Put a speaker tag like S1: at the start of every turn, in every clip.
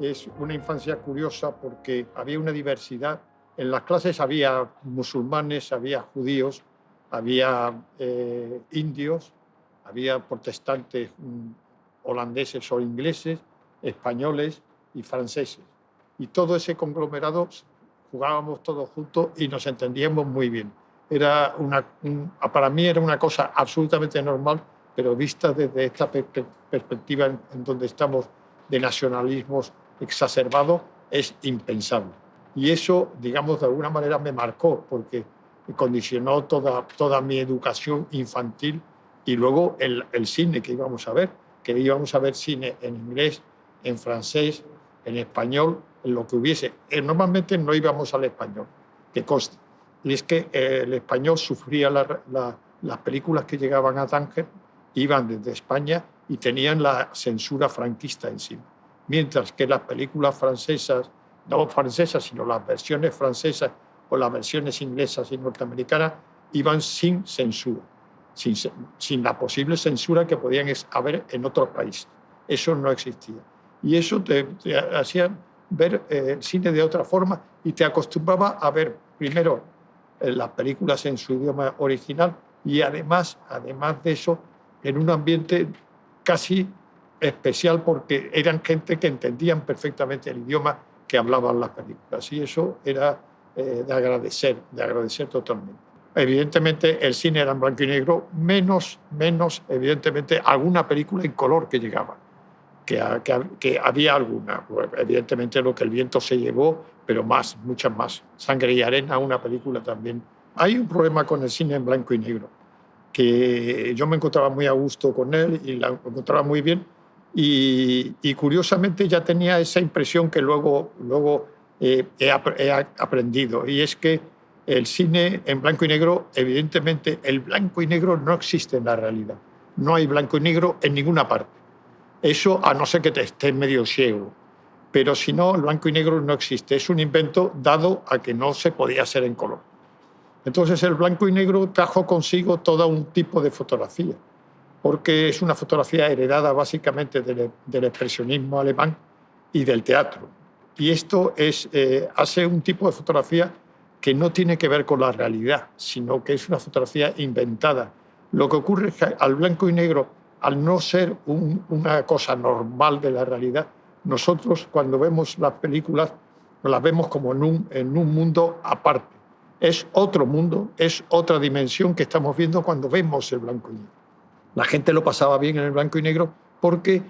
S1: Es una infancia curiosa porque había una diversidad. En las clases había musulmanes, había judíos, había indios, había protestantes holandeses o ingleses, españoles y franceses. Y todo ese conglomerado jugábamos todos juntos y nos entendíamos muy bien. Para mí era una cosa absolutamente normal, pero vista desde esta perspectiva en donde estamos de nacionalismos exacerbados, es impensable. Y eso, digamos, de alguna manera me marcó, porque condicionó toda mi educación infantil. Y luego el cine que íbamos a ver, cine en inglés, en francés, en español, en lo que hubiese. Normalmente no íbamos al español, que consta. Y es que el español sufría las películas que llegaban a Tánger, iban desde España y tenían la censura franquista encima. Mientras que las películas francesas, no francesas, sino las versiones francesas o las versiones inglesas y norteamericanas, iban sin censura, sin la posible censura que podían haber en otros países. Eso no existía. Y eso te hacía ver el cine de otra forma y te acostumbraba a ver primero las películas en su idioma original y además de eso, en un ambiente casi especial porque eran gente que entendían perfectamente el idioma que hablaban las películas. Y eso era de agradecer totalmente. Evidentemente el cine era en blanco y negro, menos evidentemente alguna película en color que llegaba, que había alguna. Evidentemente Lo que el viento se llevó, pero muchas más. Sangre y arena, una película también. Hay un problema con el cine en blanco y negro, que yo me encontraba muy a gusto con él y la encontraba muy bien. Y curiosamente ya tenía esa impresión que luego he aprendido, y es que el cine en blanco y negro, evidentemente el blanco y negro no existe en la realidad. No hay blanco y negro en ninguna parte. Eso a no ser que te estés medio ciego. Pero si no, el blanco y negro no existe. Es un invento dado a que no se podía hacer en color. Entonces el blanco y negro trajo consigo todo un tipo de fotografía, porque es una fotografía heredada básicamente del expresionismo alemán y del teatro. Y esto hace un tipo de fotografía que no tiene que ver con la realidad, sino que es una fotografía inventada. Lo que ocurre es que al blanco y negro, al no ser una cosa normal de la realidad, nosotros cuando vemos las películas las vemos como en un mundo aparte. Es otro mundo, es otra dimensión que estamos viendo cuando vemos el blanco y negro. La gente lo pasaba bien en el blanco y negro porque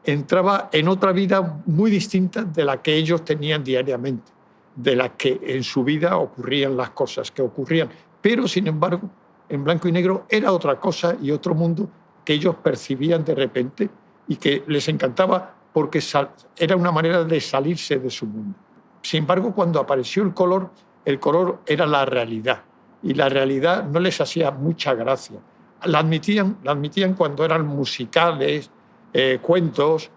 S1: entraba en otra vida muy distinta de la que ellos tenían diariamente, de la que en su vida ocurrían las cosas que ocurrían. Pero, sin embargo, en blanco y negro era otra cosa y otro mundo que ellos percibían de repente y que les encantaba porque era una manera de salirse de su mundo. Sin embargo, cuando apareció el color era la realidad, y la realidad no les hacía mucha gracia. La admitían cuando eran musicales, cuentos,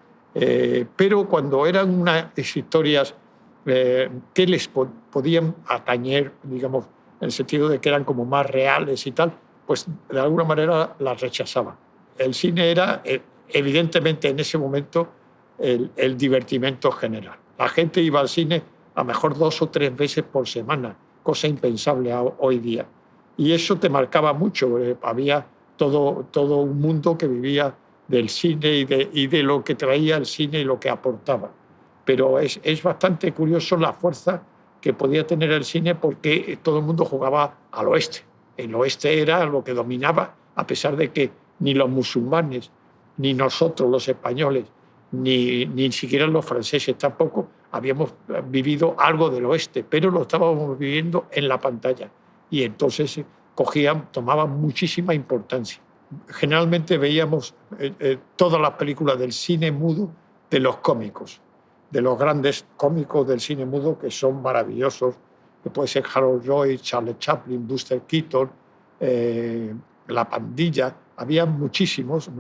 S1: pero cuando eran unas historias que les podían atañer, digamos, en el sentido de que eran como más reales y tal, pues de alguna manera las rechazaban. El cine era, evidentemente, en ese momento, el divertimento general. La gente iba al cine a lo mejor 2 o 3 veces por semana, cosa impensable hoy día. Y eso te marcaba mucho. Había todo un mundo que vivía del cine y de lo que traía el cine y lo que aportaba. Pero es bastante curioso la fuerza que podía tener el cine porque todo el mundo jugaba al oeste. El oeste era lo que dominaba, a pesar de que ni los musulmanes, ni nosotros los españoles, ni siquiera los franceses tampoco habíamos vivido algo del oeste, pero lo estábamos viviendo en la pantalla. Y entonces tomaban muchísima importancia. Generalmente veíamos todas las películas del cine mudo de los cómicos, de los grandes cómicos del cine mudo que son maravillosos, que puede ser Harold Lloyd, Charlie Chaplin, Buster Keaton, La Pandilla. Había muchísimos,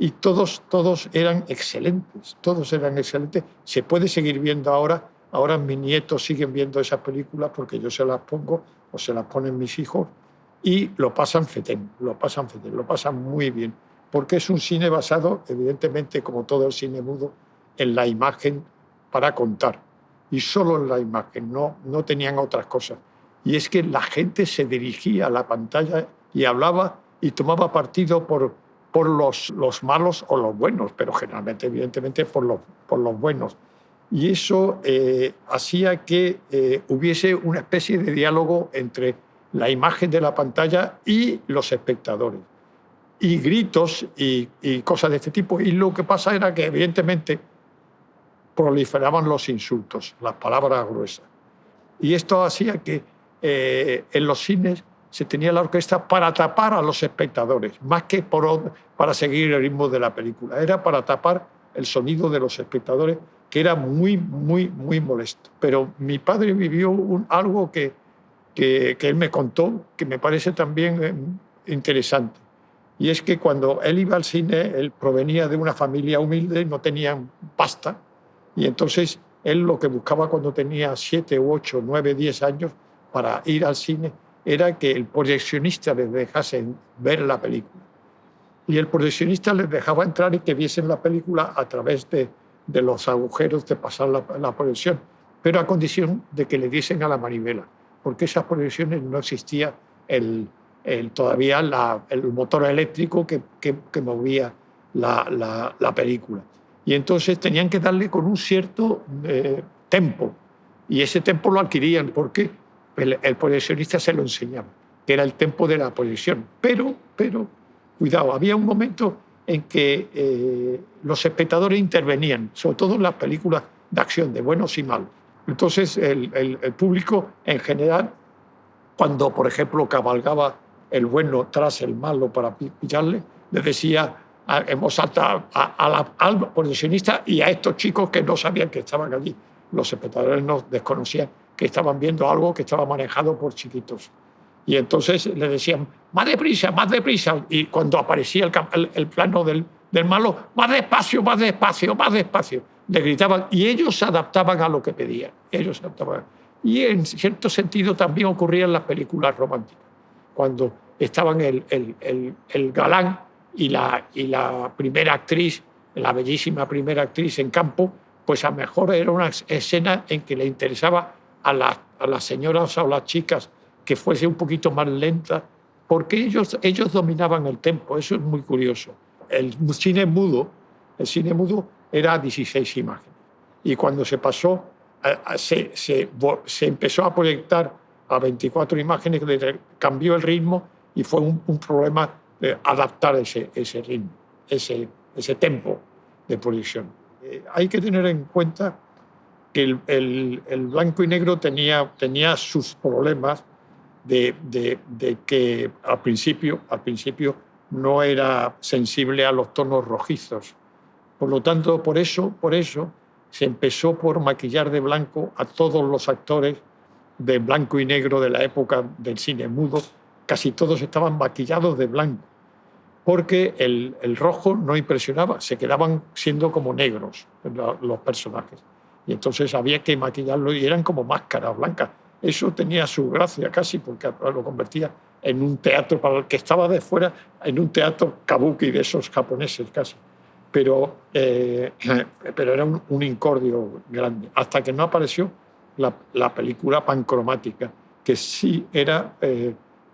S1: y todos eran excelentes, Se puede seguir viendo ahora mis nietos siguen viendo esas películas porque yo se las pongo o se las ponen mis hijos y lo pasan fetén, lo pasan muy bien, porque es un cine basado, evidentemente, como todo el cine mudo, en la imagen para contar, y solo en la imagen, no tenían otras cosas. Y es que la gente se dirigía a la pantalla y hablaba y tomaba partido por los malos o los buenos, pero generalmente, evidentemente, por los buenos. Y eso hacía que hubiese una especie de diálogo entre la imagen de la pantalla y los espectadores. Y gritos y cosas de este tipo. Y lo que pasa era que, evidentemente, proliferaban los insultos, las palabras gruesas. Y esto hacía que en los cines se tenía la orquesta para tapar a los espectadores, más que para seguir el ritmo de la película. Era para tapar el sonido de los espectadores, que era muy, muy, muy molesto. Pero mi padre vivió algo que él me contó, que me parece también interesante. Y es que cuando él iba al cine, él provenía de una familia humilde, no tenían pasta, y entonces él lo que buscaba cuando tenía 7, 8, 9, 10 años para ir al cine era que el proyeccionista les dejase ver la película. Y el proyeccionista les dejaba entrar y que viesen la película a través de los agujeros de pasar la proyección, pero a condición de que le diesen a la manivela, porque esas proyecciones no existía todavía el motor eléctrico que movía la película. Y entonces tenían que darle con un cierto tempo, y ese tempo lo adquirían porque el proyeccionista se lo enseñaba, que era el tempo de la proyección. Pero, cuidado, había un momento en que los espectadores intervenían, sobre todo en las películas de acción, de buenos y malos. Entonces el público en general, cuando por ejemplo cabalgaba el bueno tras el malo para pillarle, le decía en voz alta al proyeccionista y a estos chicos que no sabían que estaban allí. Los espectadores no desconocían que estaban viendo algo que estaba manejado por chiquitos. Y entonces le decían, más deprisa, más deprisa. Y cuando aparecía el plano del malo, más despacio, más despacio, más despacio. Le gritaban y ellos se adaptaban a lo que pedían. Ellos se adaptaban. Y en cierto sentido también ocurría en las películas románticas. Cuando estaban el galán y la primera actriz, la bellísima primera actriz en campo, pues a lo mejor era una escena en que le interesaba a las señoras o a las chicas que fuese un poquito más lenta, porque ellos dominaban el tempo. Eso es muy curioso. El cine mudo era 16 imágenes. Y cuando se pasó, se empezó a proyectar a 24 imágenes, cambió el ritmo y fue un problema adaptar ese ritmo, ese tempo de proyección. Hay que tener en cuenta que el blanco y negro tenía sus problemas de que al principio no era sensible a los tonos rojizos. Por lo tanto, por eso se empezó por maquillar de blanco a todos los actores de blanco y negro de la época del cine mudo. Casi todos estaban maquillados de blanco, porque el rojo no impresionaba, se quedaban siendo como negros los personajes. Y entonces había que maquillarlo y eran como máscaras blancas. Eso tenía su gracia casi, porque lo convertía en un teatro, para el que estaba de fuera, en un teatro kabuki de esos japoneses casi. Pero era un incordio grande, hasta que no apareció la película pancromática, que sí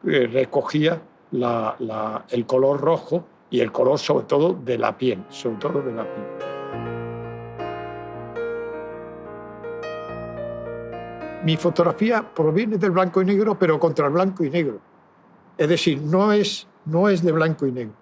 S1: recogía el color rojo y el color sobre todo de la piel, Mi fotografía proviene del blanco y negro, pero contra el blanco y negro. Es decir, no es de blanco y negro.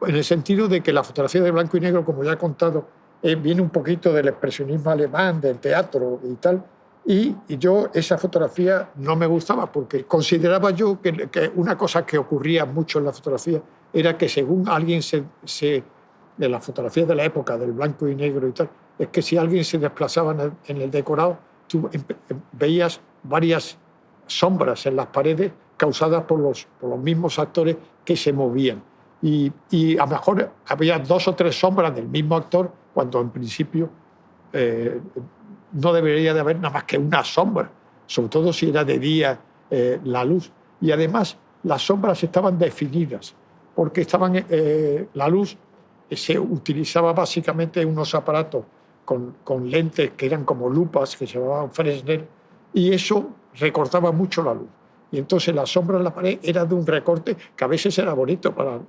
S1: En el sentido de que la fotografía de blanco y negro, como ya he contado, viene un poquito del expresionismo alemán, del teatro y tal. Y yo esa fotografía no me gustaba porque consideraba yo que una cosa que ocurría mucho en la fotografía era que según alguien de la fotografía de la época, del blanco y negro y tal, es que si alguien se desplazaba en el decorado, tú veías varias sombras en las paredes causadas por los mismos actores que se movían. Y a lo mejor había 2 o 3 sombras del mismo actor, cuando en principio no debería de haber nada más que una sombra, sobre todo si era de día la luz. Y además las sombras estaban definidas, porque la luz se utilizaba básicamente unos aparatos con lentes que eran como lupas, que se llamaban Fresnel, y eso recortaba mucho la luz. Y entonces la sombra en la pared era de un recorte que a veces era bonito para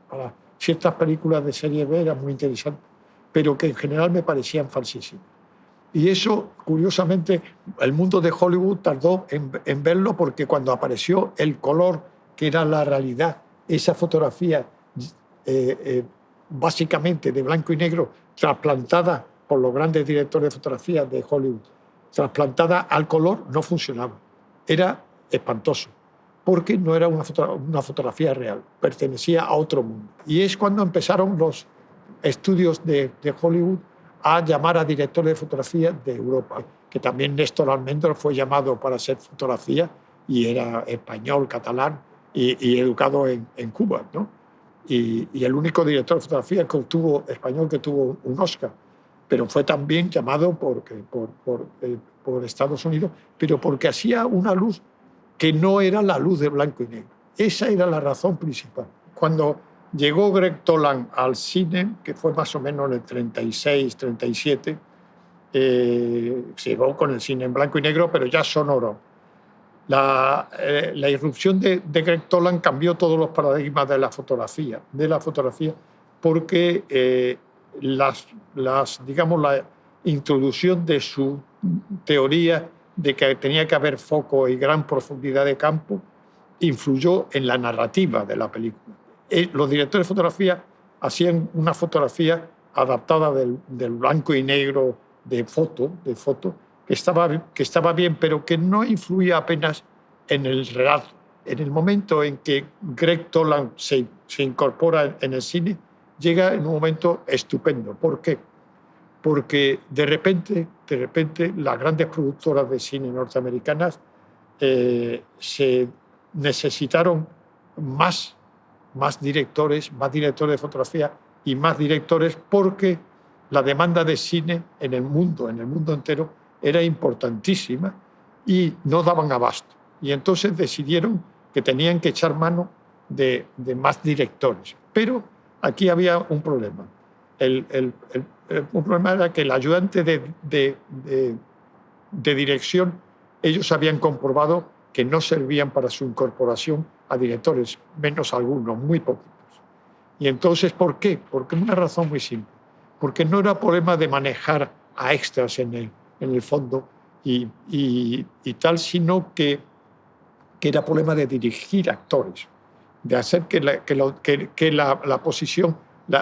S1: ciertas películas de serie B, era muy interesante, pero que en general me parecían falsísimas. Y eso, curiosamente, el mundo de Hollywood tardó en verlo, porque cuando apareció el color, que era la realidad, esa fotografía básicamente de blanco y negro, trasplantada por los grandes directores de fotografía de Hollywood, trasplantada al color, no funcionaba. Era espantoso, porque no era una fotografía real, pertenecía a otro mundo. Y es cuando empezaron los estudios de Hollywood a llamar a directores de fotografía de Europa, que también Néstor Almendro fue llamado para hacer fotografía, y era español, catalán y educado en Cuba, ¿no? Y el único director de fotografía español que tuvo un Oscar, pero fue también llamado por Estados Unidos, pero porque hacía una luz que no era la luz de blanco y negro. Esa era la razón principal. Cuando llegó Greg Toland al cine, que fue más o menos en el 36, 37, llegó con el cine en blanco y negro, pero ya sonoro. La irrupción de Greg Toland cambió todos los paradigmas de la fotografía, porque digamos, la introducción de su teoría de que tenía que haber foco y gran profundidad de campo influyó en la narrativa de la película. Los directores de fotografía hacían una fotografía adaptada del blanco y negro de foto, que estaba bien, pero que no influía apenas en el relato. En el momento en que Greg Toland se incorpora en el cine, llega en un momento estupendo. ¿Por qué? Porque de repente las grandes productoras de cine norteamericanas se necesitaron más directores de fotografía y más directores, porque la demanda de cine en el mundo entero era importantísima y no daban abasto. Y entonces decidieron que tenían que echar mano de más directores. Pero aquí había un problema. Un problema era que el ayudante de dirección, ellos habían comprobado que no servían para su incorporación a directores, menos algunos, muy poquitos. Y entonces, ¿por qué? Porque una razón muy simple. Porque no era problema de manejar a extras en el fondo y tal, sino que era problema de dirigir actores, de hacer que la posición,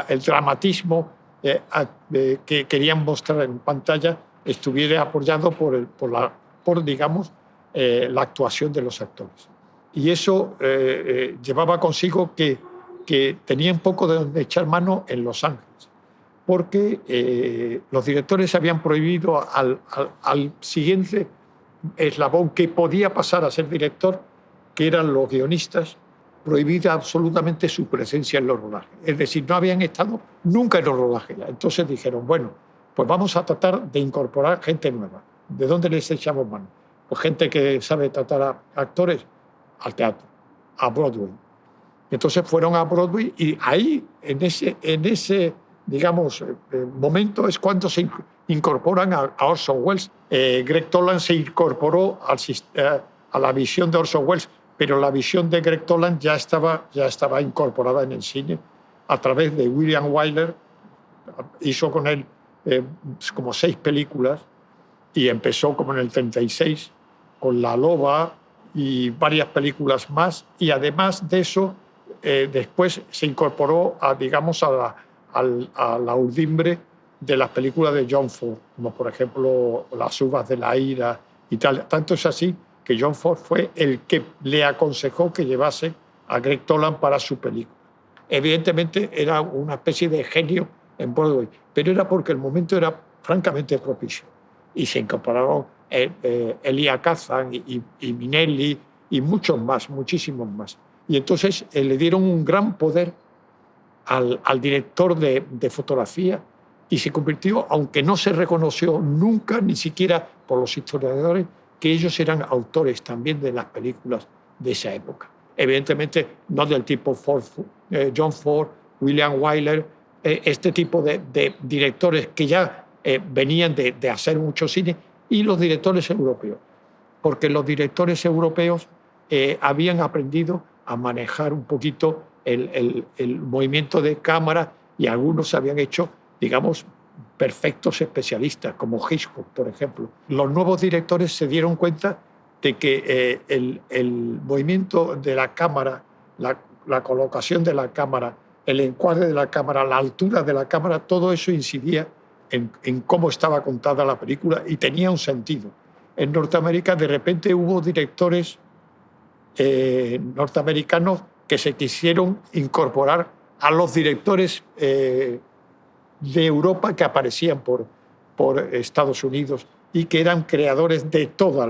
S1: el dramatismo que querían mostrar en pantalla estuviera apoyado por digamos, la actuación de los actores. Y eso llevaba consigo que tenían poco de donde echar mano en Los Ángeles, porque los directores habían prohibido al siguiente eslabón que podía pasar a ser director, que eran los guionistas, prohibida absolutamente su presencia en los rodajes. Es decir, no habían estado nunca en los rodajes. Entonces dijeron, bueno, pues vamos a tratar de incorporar gente nueva. ¿De dónde les echamos mano? Pues gente que sabe tratar a actores, al teatro, a Broadway. Entonces fueron a Broadway, y ahí, en ese digamos, momento, es cuando se incorporan a Orson Welles. Greg Toland se incorporó a la visión de Orson Welles, pero la visión de Greg Toland ya estaba incorporada en el cine a través de William Wyler. Hizo con él como 6 películas, y empezó como en el 36 con La Loba y varias películas más, y además de eso después se incorporó digamos, a la urdimbre de las películas de John Ford, como por ejemplo Las uvas de la ira y tal. Tanto es así que John Ford fue el que le aconsejó que llevase a Greg Toland para su película. Evidentemente era una especie de genio en Broadway, pero era porque el momento era francamente propicio. Y se incorporaron Elia Kazan y Minelli y muchos más, muchísimos más. Y entonces le dieron un gran poder al director de fotografía, y se convirtió, aunque no se reconoció nunca, ni siquiera por los historiadores, que ellos eran autores también de las películas de esa época. Evidentemente no del tipo John Ford, William Wyler, este tipo de directores que ya venían de hacer mucho cine, y los directores europeos, porque los directores europeos habían aprendido a manejar un poquito el movimiento de cámara, y algunos se habían hecho, digamos, perfectos especialistas, como Hitchcock, por ejemplo. Los nuevos directores se dieron cuenta de que el movimiento de la cámara, la colocación de la cámara, el encuadre de la cámara, la altura de la cámara, todo eso incidía en cómo estaba contada la película y tenía un sentido. En Norteamérica, de repente, hubo directores norteamericanos que se quisieron incorporar a los directores de Europa que aparecían por Estados Unidos y que eran creadores de toda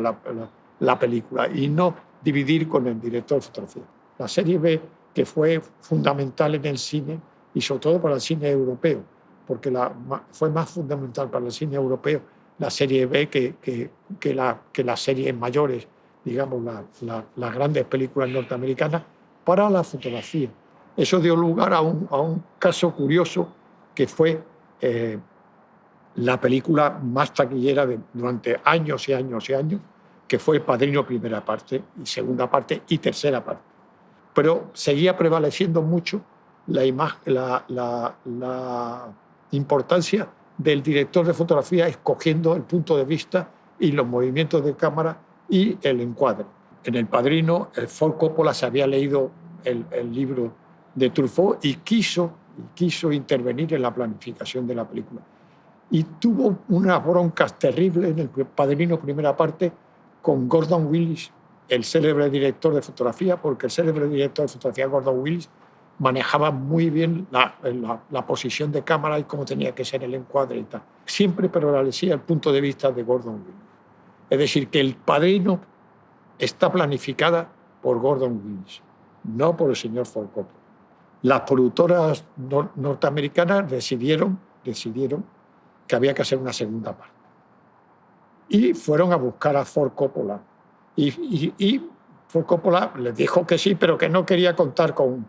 S1: la película, y no dividir con el director de fotografía. La serie B, que fue fundamental en el cine y sobre todo para el cine europeo, porque fue más fundamental para el cine europeo la serie B que las series mayores, digamos, las grandes películas norteamericanas, para la fotografía. Eso dio lugar a un caso curioso, que fue la película más taquillera durante años y años y años, que fue El Padrino, primera parte y segunda parte y tercera parte. Pero seguía prevaleciendo mucho la importancia del director de fotografía escogiendo el punto de vista y los movimientos de cámara y el encuadre. En El Padrino, Ford Coppola se había leído el libro de Truffaut y quiso intervenir en la planificación de la película. Y tuvo unas broncas terribles en El Padrino, primera parte, con Gordon Willis, el célebre director de fotografía, porque el célebre director de fotografía, Gordon Willis, manejaba muy bien la posición de cámara y cómo tenía que ser el encuadre y tal. Siempre prevalecía el punto de vista de Gordon Willis. Es decir, que El Padrino está planificada por Gordon Willis, no por el señor Ford Coppola. Las productoras norteamericanas decidieron que había que hacer una segunda parte. Y fueron a buscar a Ford Coppola. Y Ford Coppola les dijo que sí, pero que no quería contar con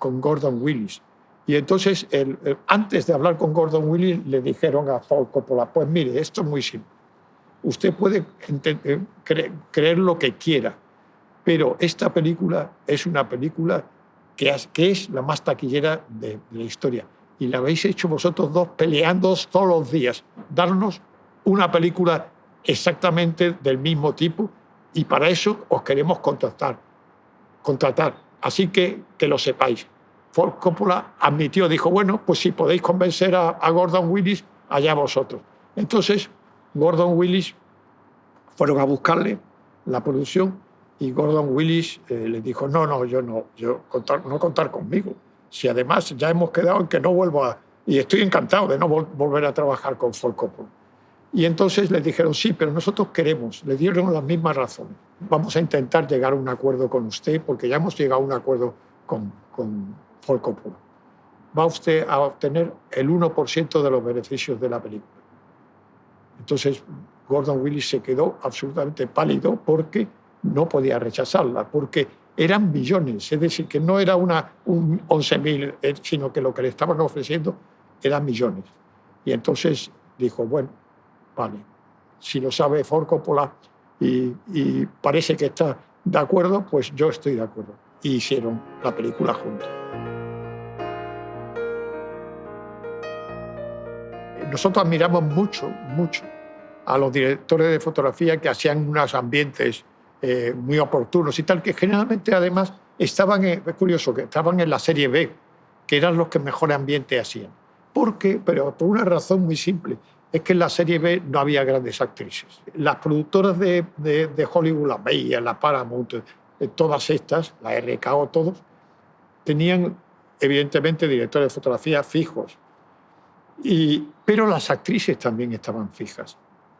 S1: Gordon Willis. Y entonces, antes de hablar con Gordon Willis, le dijeron a Ford Coppola: pues mire, esto es muy simple. Usted puede creer lo que quiera, pero esta película es una película que es la más taquillera de la historia. Y la habéis hecho vosotros dos peleando todos los días. Darnos una película exactamente del mismo tipo, y para eso os queremos contratar. Así que lo sepáis. Ford Coppola admitió, dijo: bueno, pues si podéis convencer a Gordon Willis, allá vosotros. Entonces, Gordon Willis fueron a buscarle la producción, y Gordon Willis le dijo: no contar conmigo. Si además ya hemos quedado en que no vuelvo y estoy encantado de no volver a trabajar con Ford Coppola. Y entonces les dijeron: sí, pero nosotros queremos. Le dieron las mismas razones. Vamos a intentar llegar a un acuerdo con usted, porque ya hemos llegado a un acuerdo con Ford Coppola. Va usted a obtener el 1% de los beneficios de la película. Entonces Gordon Willis se quedó absolutamente pálido, porque no podía rechazarla, porque eran millones. Es decir, que no era un 11.000, sino que lo que le estaban ofreciendo eran millones. Y entonces dijo: bueno, vale, si lo sabe Ford Coppola y parece que está de acuerdo, pues yo estoy de acuerdo. Y hicieron la película juntos. Nosotros admiramos mucho a los directores de fotografía que hacían unos ambientes muy oportunos y tal, que generalmente además estaban, es curioso, que estaban en la serie B, que eran los que mejor ambiente hacían. Pero por una razón muy simple: es que en la serie B no había grandes actrices. Las productoras de Hollywood, la Meyer, la Paramount, todas estas, la RKO, todos, tenían evidentemente directores de fotografía fijos. Pero las actrices también estaban fijas.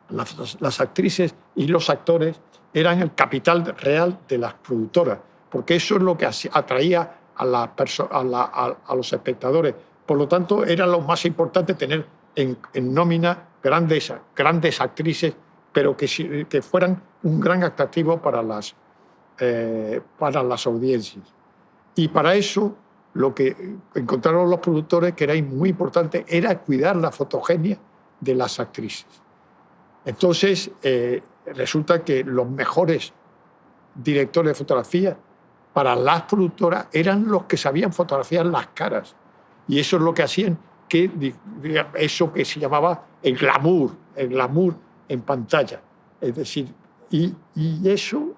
S1: Las actrices y los actores eran el capital real de las productoras, porque eso es lo que atraía a los espectadores. Por lo tanto, era lo más importante tener en nómina grandes actrices, pero que fueran un gran atractivo para las audiencias. Y para eso lo que encontraron los productores que era muy importante era cuidar la fotogenia de las actrices. Entonces, resulta que los mejores directores de fotografía para las productoras eran los que sabían fotografiar las caras. Y eso es lo que hacían que eso que se llamaba el glamour en pantalla. Es decir, y eso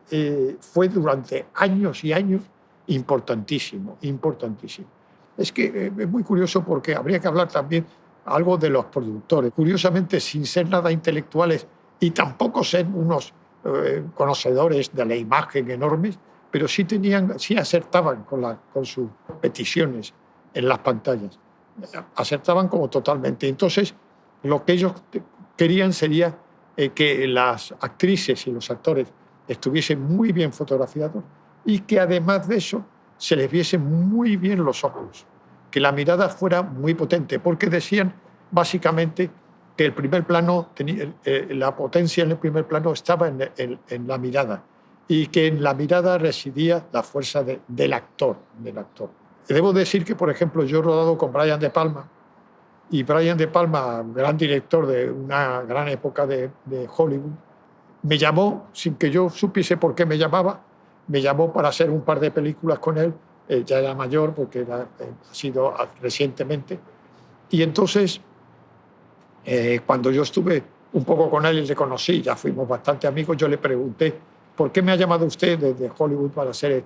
S1: fue durante años y años importantísimo, importantísimo. Es que es muy curioso porque habría que hablar también algo de los productores. Curiosamente, sin ser nada intelectuales y tampoco ser unos conocedores de la imagen enormes, pero sí acertaban con sus peticiones en las pantallas. Acertaban como totalmente. Entonces, lo que ellos querían sería que las actrices y los actores estuviesen muy bien fotografiados y que además de eso se les viesen muy bien los ojos, que la mirada fuera muy potente, porque decían básicamente que el primer plano, la potencia en el primer plano estaba en la mirada y que en la mirada residía la fuerza del actor. Debo decir que, por ejemplo, yo he rodado con Brian De Palma, y Brian De Palma, gran director de una gran época de Hollywood, me llamó, sin que yo supiese por qué me llamaba, me llamó para hacer un par de películas con él. Ya era mayor porque ha sido recientemente. Y entonces, cuando yo estuve un poco con él y le conocí, ya fuimos bastante amigos, yo le pregunté, ¿por qué me ha llamado usted desde Hollywood para hacer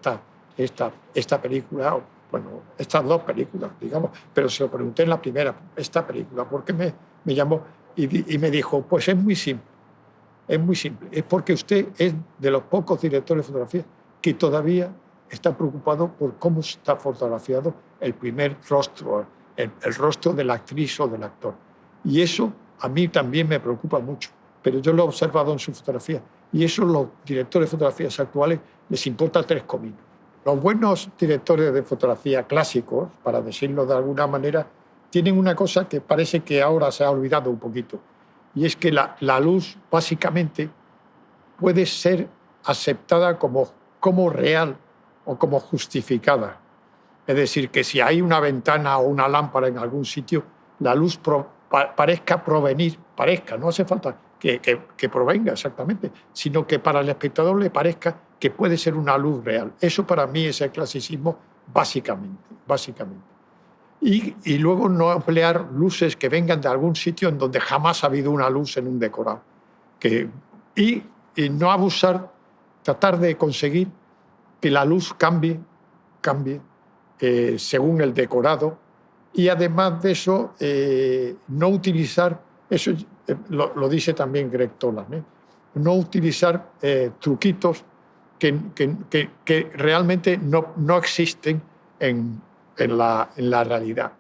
S1: esta película? Bueno, estas dos películas, digamos, pero se lo pregunté en la primera, esta película, ¿por qué me llamó? Y me dijo, pues es muy simple, es porque usted es de los pocos directores de fotografía que todavía está preocupado por cómo está fotografiado el primer rostro, el rostro de la actriz o del actor. Y eso a mí también me preocupa mucho, pero yo lo he observado en su fotografía. Y eso a los directores de fotografías actuales les importa 3 cominos. Los buenos directores de fotografía clásicos, para decirlo de alguna manera, tienen una cosa que parece que ahora se ha olvidado un poquito, y es que la luz básicamente puede ser aceptada como real o como justificada. Es decir, que si hay una ventana o una lámpara en algún sitio, la luz parezca provenir, no hace falta que provenga exactamente, sino que para el espectador le parezca que puede ser una luz real. Eso para mí es el clasicismo básicamente. Y luego no emplear luces que vengan de algún sitio en donde jamás ha habido una luz en un decorado. Y no abusar, tratar de conseguir que la luz cambie según el decorado, y además de eso no utilizar, eso lo dice también Greg Toland, no utilizar truquitos que realmente no existen en la realidad.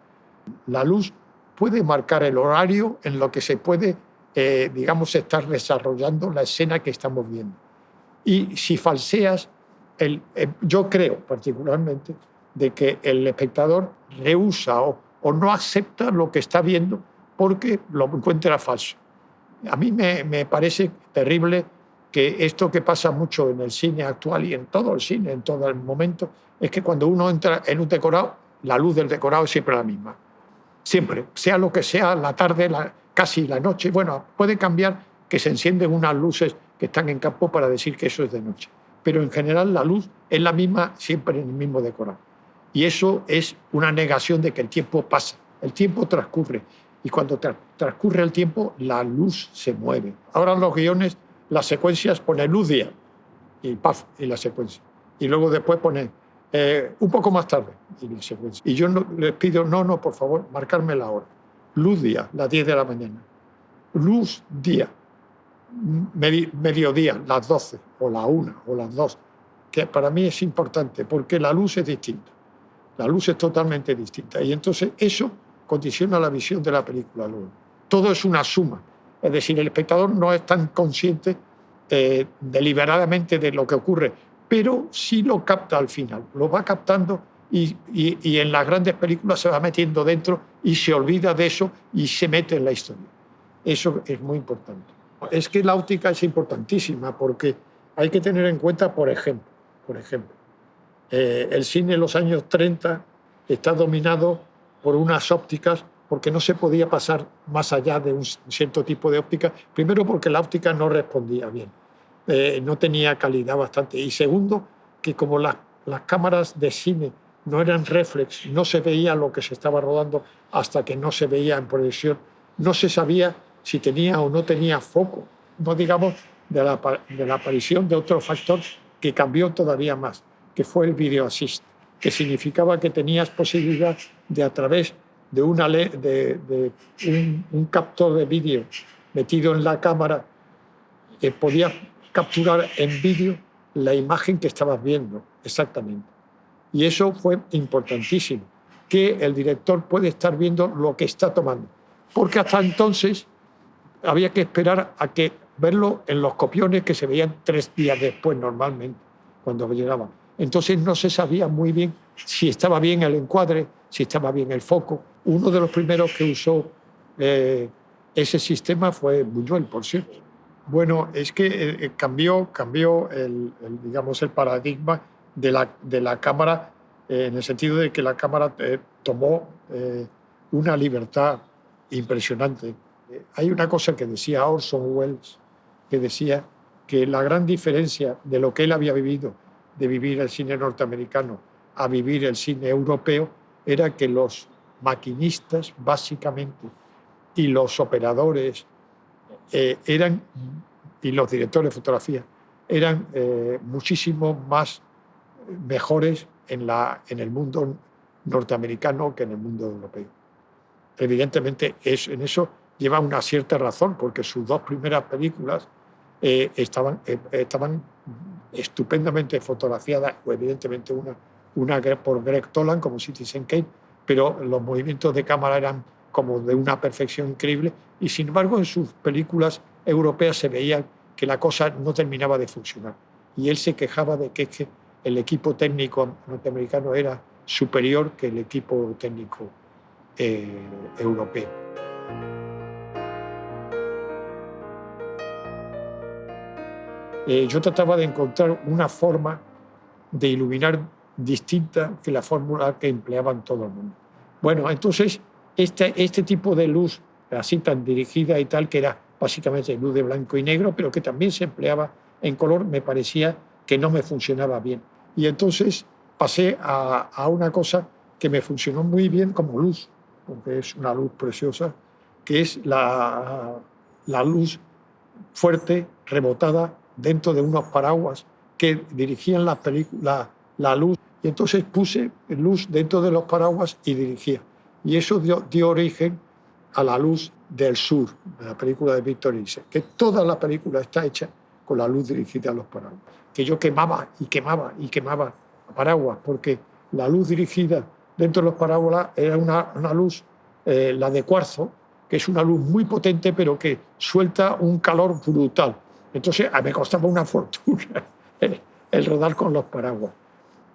S1: La luz puede marcar el horario en lo que se puede, digamos, estar desarrollando la escena que estamos viendo. Y si falseas, yo creo particularmente de que el espectador rehúsa o no acepta lo que está viendo porque lo encuentra falso. A mí me parece terrible que esto que pasa mucho en el cine actual y en todo el cine, en todo el momento, es que cuando uno entra en un decorado, la luz del decorado es siempre la misma. Siempre, sea lo que sea, la tarde, casi la noche. Bueno, puede cambiar que se encienden unas luces que están en campo para decir que eso es de noche. Pero en general la luz es la misma siempre en el mismo decorado. Y eso es una negación de que el tiempo pasa, el tiempo transcurre. Y cuando transcurre el tiempo, la luz se mueve. Ahora en los guiones, las secuencias pone luz día y ¡paf! Y la secuencia. Y luego después pone un poco más tarde y la secuencia. Y yo les pido, no, por favor, marcarme la hora. Luz día, las 10 de la mañana. Luz día, mediodía, las 12, o la 1, o las 2. Que para mí es importante, porque la luz es distinta. La luz es totalmente distinta. Y entonces eso condiciona la visión de la película luego. Todo es una suma. Es decir, el espectador no es tan consciente deliberadamente de lo que ocurre, pero sí lo capta al final. Lo va captando y en las grandes películas se va metiendo dentro y se olvida de eso y se mete en la historia. Eso es muy importante. Es que la óptica es importantísima porque hay que tener en cuenta, por ejemplo, el cine en los años 30 está dominado por unas ópticas porque no se podía pasar más allá de un cierto tipo de óptica. Primero, porque la óptica no respondía bien, no tenía calidad bastante. Y segundo, que como las cámaras de cine no eran reflex, no se veía lo que se estaba rodando hasta que no se veía en proyección, no se sabía si tenía o no tenía foco, no digamos de la aparición de otro factor que cambió todavía más, que fue el video assist, que significaba que tenías posibilidad de, a través de un captor de vídeo metido en la cámara, podías capturar en vídeo la imagen que estabas viendo exactamente. Y eso fue importantísimo, que el director puede estar viendo lo que está tomando. Porque hasta entonces había que esperar a que verlo en los copiones que se veían 3 días después normalmente, cuando llegaban. Entonces no se sabía muy bien si estaba bien el encuadre, si estaba bien el foco. Uno de los primeros que usó ese sistema fue Buñuel, por cierto. Bueno, es que cambió digamos, el paradigma de la cámara, en el sentido de que la cámara tomó una libertad impresionante. Hay una cosa que decía Orson Welles, que decía que la gran diferencia de lo que él había vivido, de vivir el cine norteamericano a vivir el cine europeo, era que los maquinistas, básicamente, y los operadores y los directores de fotografía eran muchísimo más mejores en el mundo norteamericano que en el mundo europeo. Evidentemente, en eso lleva una cierta razón, porque sus 2 primeras películas estaban estupendamente fotografiadas, o evidentemente una por Greg Toland como Citizen Kane, pero los movimientos de cámara eran como de una perfección increíble, y sin embargo en sus películas europeas se veía que la cosa no terminaba de funcionar. Y él se quejaba de que el equipo técnico norteamericano era superior que el equipo técnico europeo. Yo trataba de encontrar una forma de iluminar distinta que la fórmula que empleaban todo el mundo. Bueno, entonces este tipo de luz así tan dirigida y tal, que era básicamente luz de blanco y negro, pero que también se empleaba en color, me parecía que no me funcionaba bien. Y entonces pasé a una cosa que me funcionó muy bien como luz, porque es una luz preciosa, que es la luz fuerte, rebotada, dentro de unos paraguas que dirigían la luz. Y entonces puse luz dentro de los paraguas y dirigía. Y eso dio origen a La luz del sur, de la película de Victor Ise, que toda la película está hecha con la luz dirigida a los paraguas. Que yo quemaba y quemaba y quemaba paraguas, porque la luz dirigida dentro de los paraguas era una luz, la de cuarzo, que es una luz muy potente, pero que suelta un calor brutal. Entonces me costaba una fortuna el rodar con los paraguas.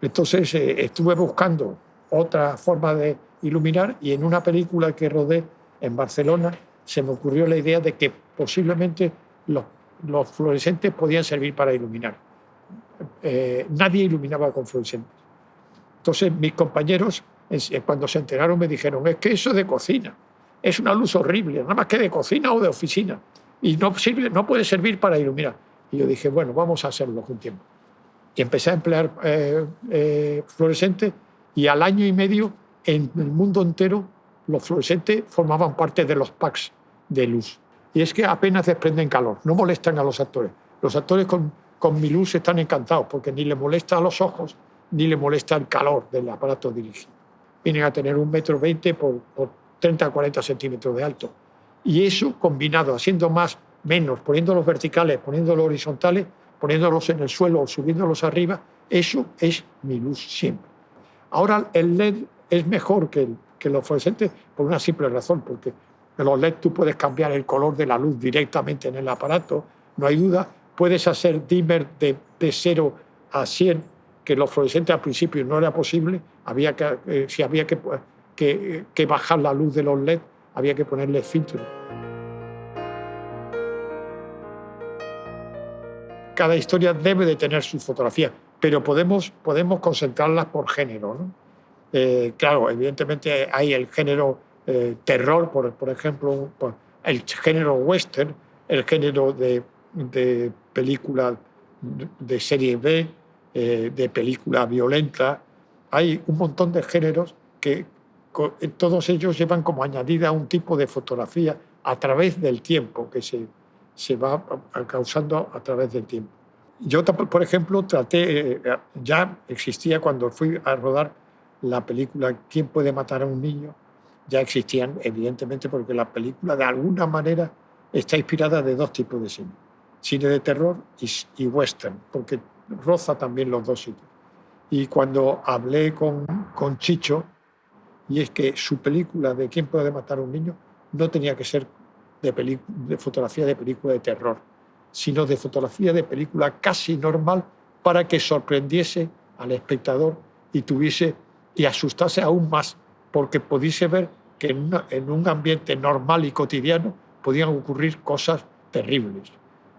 S1: Entonces estuve buscando otra forma de iluminar, y en una película que rodé en Barcelona se me ocurrió la idea de que posiblemente los fluorescentes podían servir para iluminar. Nadie iluminaba con fluorescentes. Entonces mis compañeros, cuando se enteraron, me dijeron: es que eso es de cocina, es una luz horrible, nada más que de cocina o de oficina, y no puede servir para iluminar. Y yo dije: bueno, vamos a hacerlo con tiempo. Y empecé a emplear fluorescentes, y al año y medio en el mundo entero los fluorescentes formaban parte de los packs de luz. Y es que apenas desprenden calor, no molestan a los actores. Los actores con mi luz están encantados, porque ni les molesta a los ojos ni les molesta el calor del aparato dirigido. Vienen a tener 1,20 m por 30 o 40 centímetros de alto. Y eso, combinado, haciendo menos, poniéndolos verticales, poniéndolos horizontales, poniéndolos en el suelo o subiéndolos arriba, eso es mi luz siempre. Ahora el LED es mejor que los fluorescentes por una simple razón, porque en los LED tú puedes cambiar el color de la luz directamente en el aparato, no hay duda. Puedes hacer dimmer de 0 a 100, que los fluorescentes al principio no era posible. Si había que bajar la luz de los LED, había que ponerle filtro. Cada historia debe de tener su fotografía, pero podemos concentrarlas por género, ¿no? Claro, evidentemente hay el género terror, por ejemplo, el género western, el género de película de serie B, de película violenta. Hay un montón de géneros que todos ellos llevan como añadida un tipo de fotografía a través del tiempo, que se va causando a través del tiempo. Yo, por ejemplo, ya existía cuando fui a rodar la película ¿Quién puede matar a un niño? Ya existían, evidentemente, porque la película de alguna manera está inspirada de dos tipos de cine. Cine de terror y western, porque roza también los dos sitios. Y cuando hablé con Chicho, y es que su película de ¿Quién puede matar a un niño? No tenía que ser de fotografía de película de terror, sino de fotografía de película casi normal para que sorprendiese al espectador y asustase aún más, porque pudiese ver que en un ambiente normal y cotidiano podían ocurrir cosas terribles.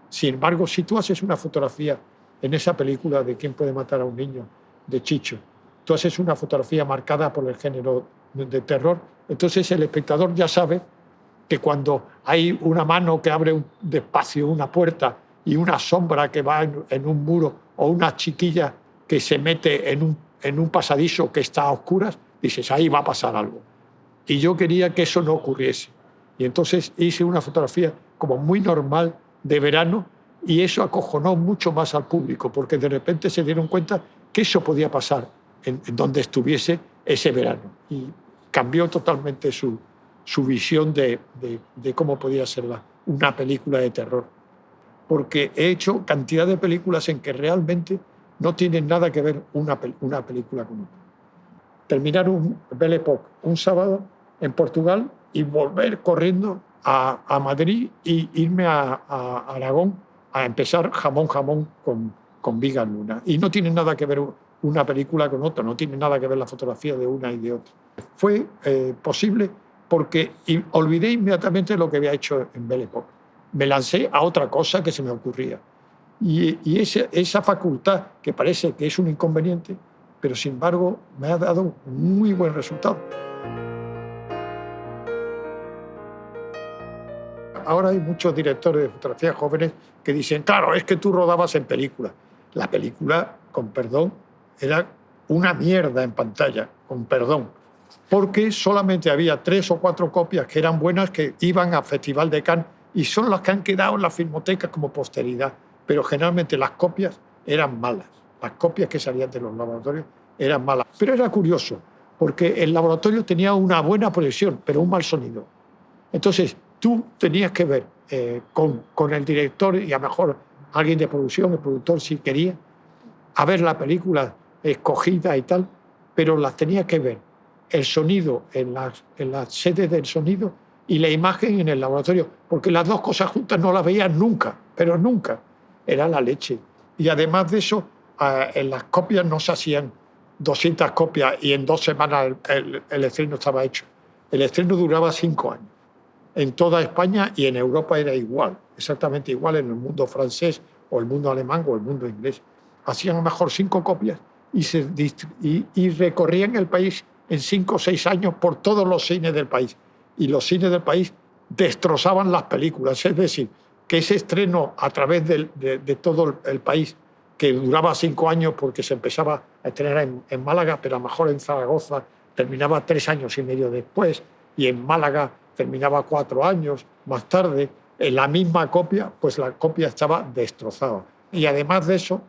S1: Sin embargo, si tú haces una fotografía en esa película de ¿Quién puede matar a un niño? De Chicho, tú haces una fotografía marcada por el género de terror, entonces el espectador ya sabe que cuando hay una mano que abre despacio una puerta y una sombra que va en un muro o una chiquilla que se mete en un pasadizo que está a oscuras, dices, ahí va a pasar algo. Y yo quería que eso no ocurriese. Y entonces hice una fotografía como muy normal de verano y eso acojonó mucho más al público porque de repente se dieron cuenta que eso podía pasar en donde estuviese ese verano. Y cambió totalmente su visión de cómo podía ser una película de terror. Porque he hecho cantidad de películas en que realmente no tienen nada que ver una película con otra. Terminar un Belle Époque un sábado en Portugal y volver corriendo a Madrid e irme a Aragón a empezar Jamón con Vigas Luna. Y no tiene nada que ver una película con otra, no tiene nada que ver la fotografía de una y de otra. Fue posible porque olvidé inmediatamente lo que había hecho en Belle Époque. Me lancé a otra cosa que se me ocurría. Y esa facultad, que parece que es un inconveniente, pero sin embargo me ha dado muy buen resultado. Ahora hay muchos directores de fotografía jóvenes que dicen, claro, es que tú rodabas en película. La película, con perdón, era una mierda en pantalla, con perdón, porque solamente había 3 o 4 copias que eran buenas, que iban al Festival de Cannes y son las que han quedado en la filmoteca como posteridad, pero generalmente las copias eran malas. Las copias que salían de los laboratorios eran malas. Pero era curioso, porque el laboratorio tenía una buena proyección, pero un mal sonido. Entonces, tú tenías que ver con el director y a lo mejor alguien de producción, el productor si quería, a ver la película escogida y tal, pero las tenías que ver el sonido en las sedes del sonido y la imagen en el laboratorio, porque las dos cosas juntas no las veías nunca, pero nunca. Era la leche. Y además de eso, en las copias no se hacían 200 copias y en 2 semanas el estreno estaba hecho. El estreno duraba 5 años. En toda España y en Europa era igual, exactamente igual en el mundo francés o el mundo alemán o el mundo inglés. Hacían a lo mejor 5 copias y recorrían el país en 5 o 6 años por todos los cines del país. Y los cines del país destrozaban las películas. Es decir, que ese estreno a través de todo el país, que duraba 5 años porque se empezaba a estrenar en Málaga, pero a lo mejor en Zaragoza terminaba 3 años y medio después, y en Málaga terminaba 4 años más tarde, en la misma copia, pues la copia estaba destrozada. Y además de eso,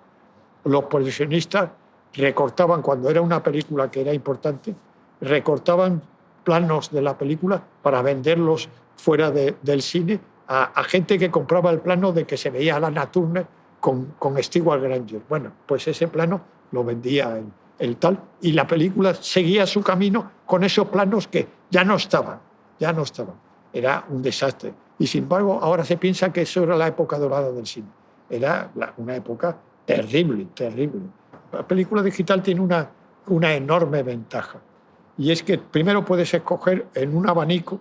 S1: los proyeccionistas recortaban, cuando era una película que era importante, recortaban planos de la película para venderlos fuera del cine a gente que compraba el plano de que se veía a Lana Turner con Stewart Granger. Bueno, pues ese plano lo vendía el tal, y la película seguía su camino con esos planos que ya no estaban. Era un desastre. Y sin embargo, ahora se piensa que eso era la época dorada del cine. Era una época terrible. La película digital tiene una enorme ventaja. Y es que primero puedes escoger en un abanico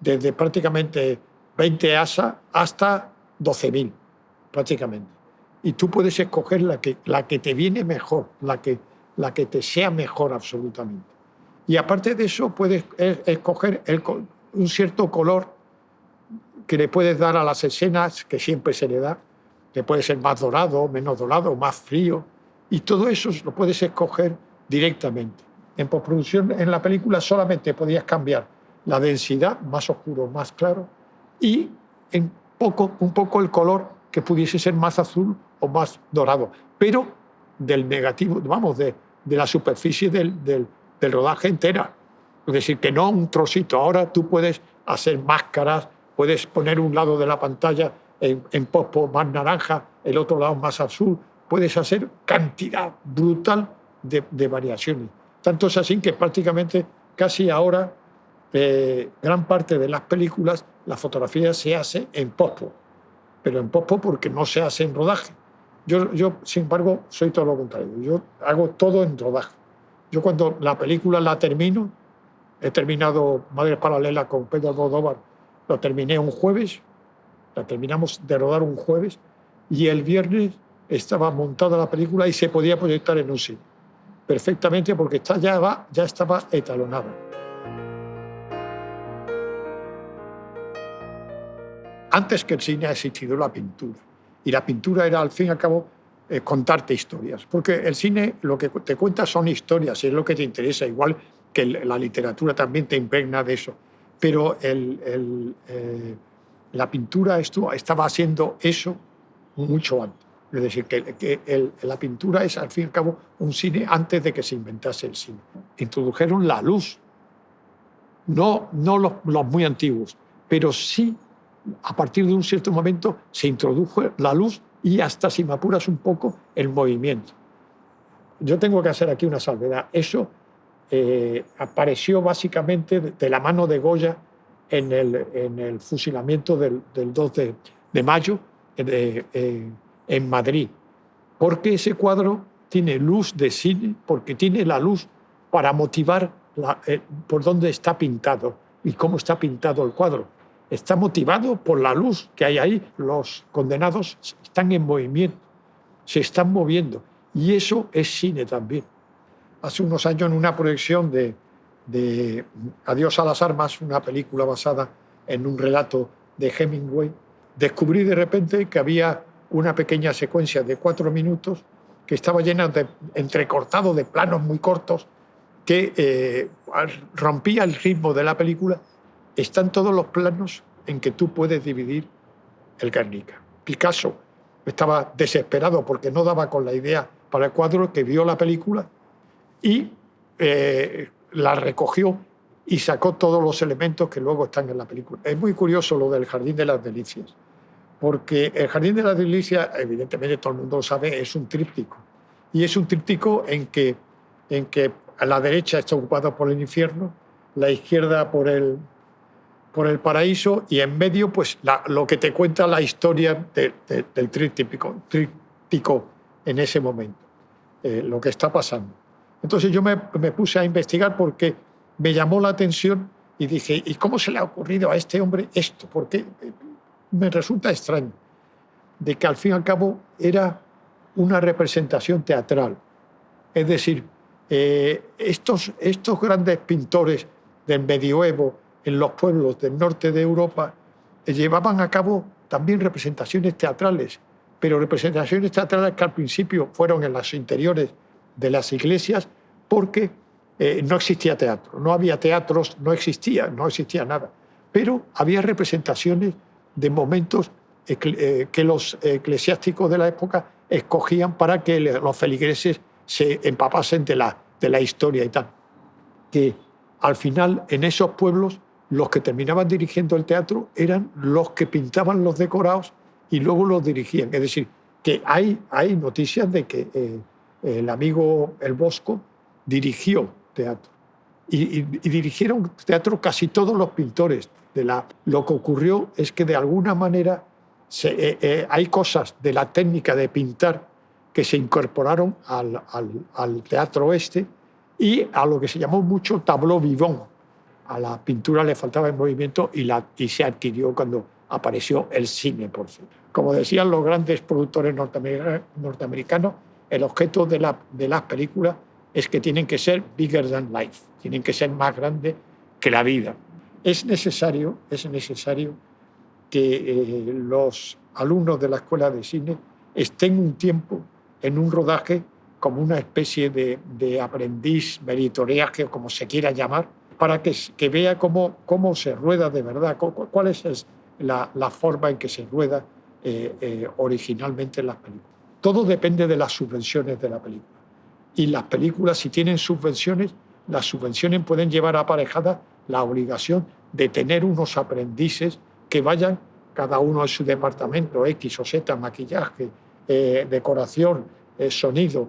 S1: desde prácticamente 20 ASA hasta 12.000, prácticamente. Y tú puedes escoger la que te viene mejor, la que te sea mejor absolutamente. Y aparte de eso, puedes escoger un cierto color que le puedes dar a las escenas, que siempre se le da, que puede ser más dorado, menos dorado, más frío, y todo eso lo puedes escoger directamente. En postproducción, en la película, solamente podías cambiar la densidad, más oscuro, más claro, y un poco el color, que pudiese ser más azul o más dorado, pero del negativo, vamos, de la superficie del rodaje entera. Es decir, que no un trocito. Ahora tú puedes hacer máscaras, puedes poner un lado de la pantalla en pospo más naranja, el otro lado más azul, puedes hacer cantidad brutal de variaciones. Tanto es así que prácticamente casi ahora gran parte de las películas la fotografía se hace en pospo, pero en pospo porque no se hace en rodaje. Yo, sin embargo, soy todo lo contrario. Yo hago todo en rodaje. Yo cuando la película la termino, he terminado Madres Paralelas con Pedro Almodóvar, lo terminé un jueves, la terminamos de rodar un jueves, y el viernes estaba montada la película y se podía proyectar en un cine perfectamente porque ya estaba etalonada. Antes que el cine ha existido la pintura. Y la pintura era, al fin y al cabo, contarte historias. Porque el cine lo que te cuenta son historias, es lo que te interesa, igual que la literatura también te impregna de eso. Pero la pintura estaba haciendo eso mucho antes. Es decir, que la pintura es, al fin y al cabo, un cine antes de que se inventase el cine. Introdujeron la luz, no los muy antiguos, pero sí, a partir de un cierto momento, se introdujo la luz y hasta, si me apuras un poco, el movimiento. Yo tengo que hacer aquí una salvedad. Eso apareció básicamente de la mano de Goya en el fusilamiento del 2 de mayo en Madrid, porque ese cuadro tiene luz de cine, porque tiene la luz para motivar por dónde está pintado y cómo está pintado el cuadro. Está motivado por la luz que hay ahí. Los condenados están en movimiento, se están moviendo, y eso es cine también. Hace unos años, en una proyección de Adiós a las armas, una película basada en un relato de Hemingway, descubrí de repente que había una pequeña secuencia de 4 minutos que estaba llena de entrecortado de planos muy cortos que rompía el ritmo de la película. Están todos los planos en que tú puedes dividir el Guernica. Picasso estaba desesperado porque no daba con la idea para el cuadro, que vio la película y la recogió y sacó todos los elementos que luego están en la película. Es muy curioso lo del Jardín de las Delicias, porque el Jardín de las Delicias, evidentemente todo el mundo lo sabe, es un tríptico. Y es un tríptico en que a la derecha está ocupado por el infierno, la izquierda por el paraíso, y en medio pues lo que te cuenta la historia del tríptico en ese momento, lo que está pasando. Entonces yo me puse a investigar porque me llamó la atención y dije, ¿y cómo se le ha ocurrido a este hombre esto? Porque me resulta extraño de que al fin y al cabo era una representación teatral. Es decir, estos grandes pintores del medioevo en los pueblos del norte de Europa llevaban a cabo también representaciones teatrales, pero representaciones teatrales que al principio fueron en los interiores de las iglesias porque no existía teatro, no había teatros, no existía nada, pero había representaciones de momentos que los eclesiásticos de la época escogían para que los feligreses se empapasen de la historia y tal. Que al final, en esos pueblos, los que terminaban dirigiendo el teatro eran los que pintaban los decorados y luego los dirigían. Es decir, que hay noticias de que el amigo El Bosco dirigió teatro. Y dirigieron teatro casi todos los pintores. Lo que ocurrió es que de alguna manera hay cosas de la técnica de pintar que se incorporaron al teatro y a lo que se llamó mucho tableau vivant. A la pintura le faltaba el movimiento y se adquirió cuando apareció el cine, por fin. Como decían los grandes productores norteamericanos, el objeto de las películas es que tienen que ser bigger than life, tienen que ser más grandes que la vida. Es necesario que los alumnos de la escuela de cine estén un tiempo en un rodaje como una especie de aprendiz, meritoriaje, o como se quiera llamar, para que vea cómo se rueda de verdad, cuál es la forma en que se rueda originalmente en las películas. Todo depende de las subvenciones de la película. Y las películas, si tienen subvenciones, las subvenciones pueden llevar aparejada la obligación de tener unos aprendices que vayan cada uno en su departamento, X o Z, maquillaje, decoración, sonido,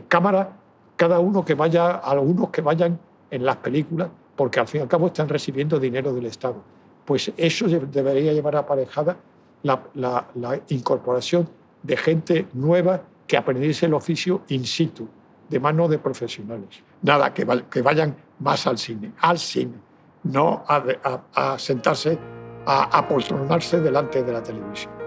S1: cámara, cada uno que vaya, algunos que vayan en las películas, porque al fin y al cabo están recibiendo dinero del Estado. Pues eso debería llevar aparejada la incorporación de gente nueva que aprendiese el oficio in situ, de mano de profesionales. Nada, que vayan más al cine, no a sentarse, a apoltronarse delante de la televisión.